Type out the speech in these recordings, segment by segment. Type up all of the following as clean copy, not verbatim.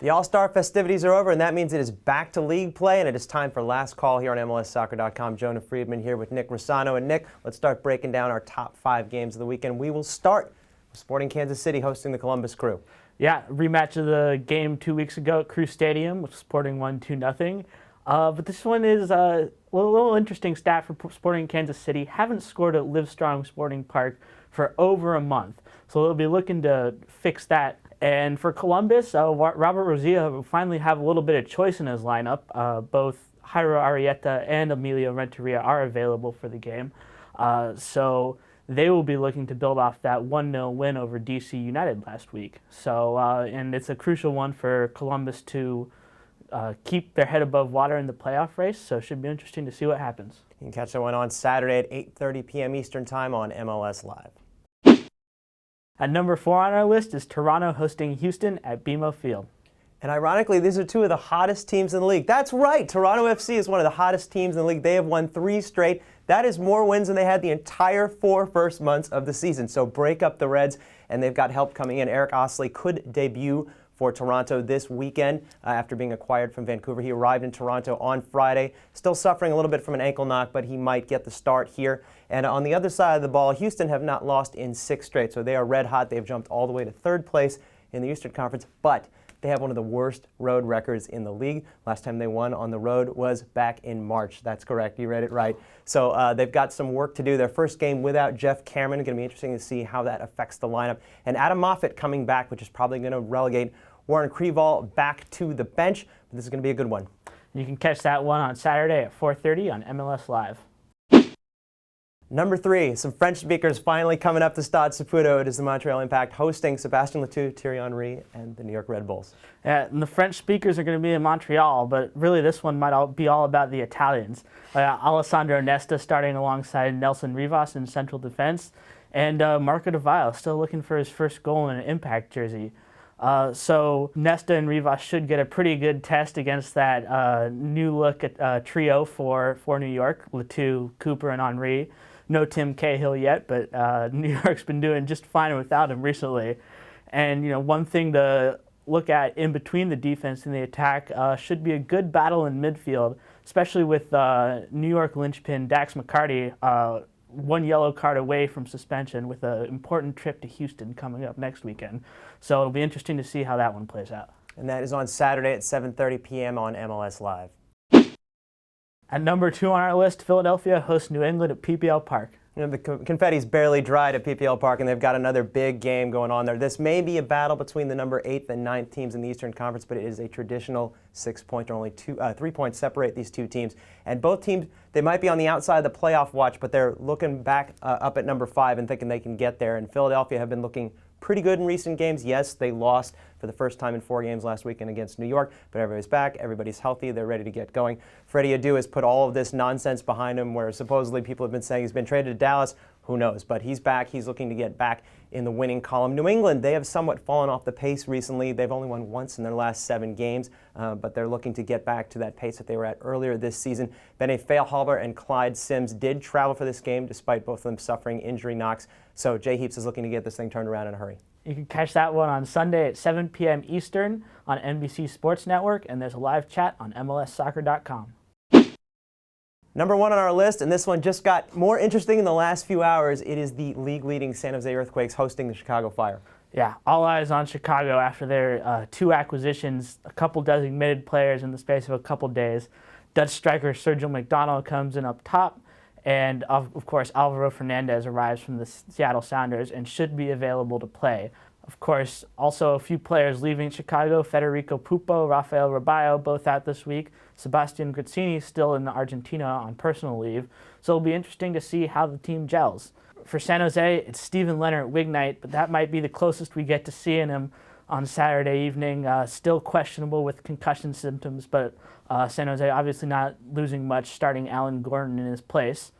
The All-Star festivities are over, and that means it is back to league play, and it is time for Last Call here on MLSsoccer.com. Jonah Friedman here with Nick Rossano. And Nick, let's start breaking down our top 5 games of the weekend. We will start with Sporting Kansas City hosting the Columbus Crew. Yeah, rematch of the game 2 weeks ago at Crew Stadium, with Sporting won 2-0. But this one is a little interesting stat for Sporting Kansas City. Haven't scored at Livestrong Sporting Park for over a month, so they'll be looking to fix that. And for Columbus, Robert Rosilla will finally have a little bit of choice in his lineup. Both Jairo Arrieta and Emilio Renteria are available for the game. So they will be looking to build off that 1-0 win over DC United last week. So, and it's a crucial one for Columbus to keep their head above water in the playoff race. So it should be interesting to see what happens. You can catch that one on Saturday at 8:30 p.m. Eastern Time on MLS Live. At number 4 on our list is Toronto hosting Houston at BMO Field. And ironically, these are 2 of the hottest teams in the league. That's right, Toronto FC is one of the hottest teams in the league. They have won 3 straight. That is more wins than they had the entire 4 first months of the season. So break up the Reds, and they've got help coming in. Eric Osley could debut for Toronto this weekend after being acquired from Vancouver. He arrived in Toronto on Friday, still suffering a little bit from an ankle knock, but he might get the start here. And on the other side of the ball, Houston have not lost in 6 straight, so they are red hot. They've jumped all the way to 3rd place in the Eastern Conference, but they have one of the worst road records in the league. Last time they won on the road was back in March. That's correct. You read it right. So they've got some work to do. Their first game without Jeff Cameron. Going to be interesting to see how that affects the lineup. And Adam Moffat coming back, which is probably going to relegate Warren Creevall back to the bench. But this is going to be a good one. You can catch that one on Saturday at 4:30 on MLS Live. Number 3, some French speakers finally coming up to Stade Saputo. It is the Montreal Impact hosting Sébastien Letou, Thierry Henry, and the New York Red Bulls. Yeah, and the French speakers are going to be in Montreal, but really this one might be all about the Italians. Alessandro Nesta starting alongside Nelson Rivas in central defense, and Marco Di Vaio still looking for his first goal in an Impact jersey. So Nesta and Rivas should get a pretty good test against that new look trio for New York, Letou, Cooper, and Henry. No Tim Cahill yet, but New York's been doing just fine without him recently. And one thing to look at in between the defense and the attack should be a good battle in midfield, especially with New York linchpin Dax McCarty, 1 yellow card away from suspension with an important trip to Houston coming up next weekend. So it'll be interesting to see how that one plays out. And that is on Saturday at 7:30 p.m. on MLS Live. At number 2 on our list, Philadelphia hosts New England at PPL Park. The confetti's barely dried at PPL Park, and they've got another big game going on there. This may be a battle between the number 8th and 9th teams in the Eastern Conference, but it is a traditional 6-pointer. Only 3 points separate these 2 teams. And both teams, they might be on the outside of the playoff watch, but they're looking back up at number 5 and thinking they can get there. And Philadelphia have been looking pretty good in recent games. Yes, they lost for the first time in 4 games last weekend against New York, but everybody's back, everybody's healthy, they're ready to get going. Freddie Adu has put all of this nonsense behind him, where supposedly people have been saying he's been traded to Dallas. Who knows? But he's back. He's looking to get back in the winning column. New England, they have somewhat fallen off the pace recently. They've only won once in their last 7 games, but they're looking to get back to that pace that they were at earlier this season. Bene Feilhaber and Clyde Sims did travel for this game, despite both of them suffering injury knocks. So Jay Heaps is looking to get this thing turned around in a hurry. You can catch that one on Sunday at 7 p.m. Eastern on NBC Sports Network, and there's a live chat on MLSsoccer.com. Number 1 on our list, and this one just got more interesting in the last few hours. It is the league-leading San Jose Earthquakes hosting the Chicago Fire. Yeah, all eyes on Chicago after their 2 acquisitions, a couple designated players in the space of a couple days. Dutch striker Sergio McDonald comes in up top, and of course Alvaro Fernandez arrives from the Seattle Sounders and should be available to play. Of course, also a few players leaving Chicago, Federico Pupo, Rafael Raballo, both out this week. Sebastian Grazzini still in Argentina on personal leave. So it'll be interesting to see how the team gels. For San Jose, it's Steven Leonard at Wignite, but that might be the closest we get to seeing him on Saturday evening. Still questionable with concussion symptoms, but San Jose obviously not losing much, starting Alan Gordon in his place.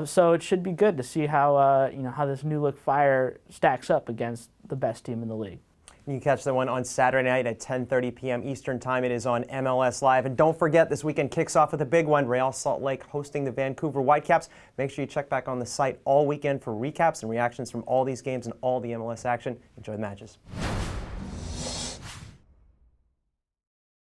So it should be good to see how how this new look Fire stacks up against the best team in the league. You can catch that one on Saturday night at 10:30 p.m. Eastern Time. It is on MLS Live. And don't forget, this weekend kicks off with a big one. Real Salt Lake hosting the Vancouver Whitecaps. Make sure you check back on the site all weekend for recaps and reactions from all these games and all the MLS action. Enjoy the matches.